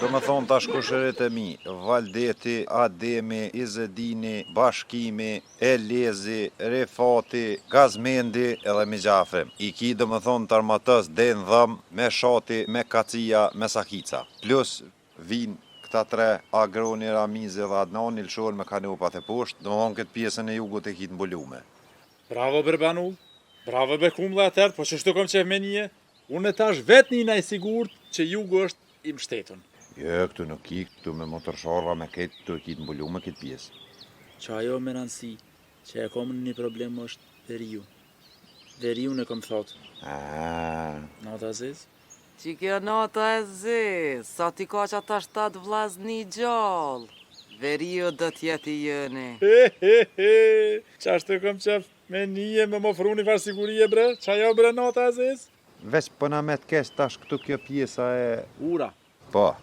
Do më thonë tash kushërit e mi, Valdeti, Ademi, Izedini, Bashkimi, Elezi, Refati, Gazmendi edhe Migjafi. I ki do më thonë të armatës Den Dhëm, me Shati, me Kacia, me Sakica. Plus vinë këta tre, Agroni, Ramizi dhe Adnani, lëshohen me kanopat e poshtë, do më thonë këtë pjesën e jugut e kitë mbulume. Bravo Berbanu, bravo Bekumla atërt, po që shtu kom qef me nije, unë tash vetë një i sigurt që jugu është i mbështetun. Jo, këtu nuk ki, këtu me motorsharra me këtë, këtu e kitë mbulume këtë pjesë. Që ajo me rëndësi, që e kom një problem është veriu. Veriu në kom thotë. Nata Aziz? Që kjo nata e zis, sa ti ka që ata 7 vllazni gjallë. Veriu do t'jeti jëni. Qashtu kom qef me nije me më ofru një farë sigurie bre, që ajo bre nata Aziz? Veç pëna me t'kesh tash këtu kjo pjesa e... Ura. Po.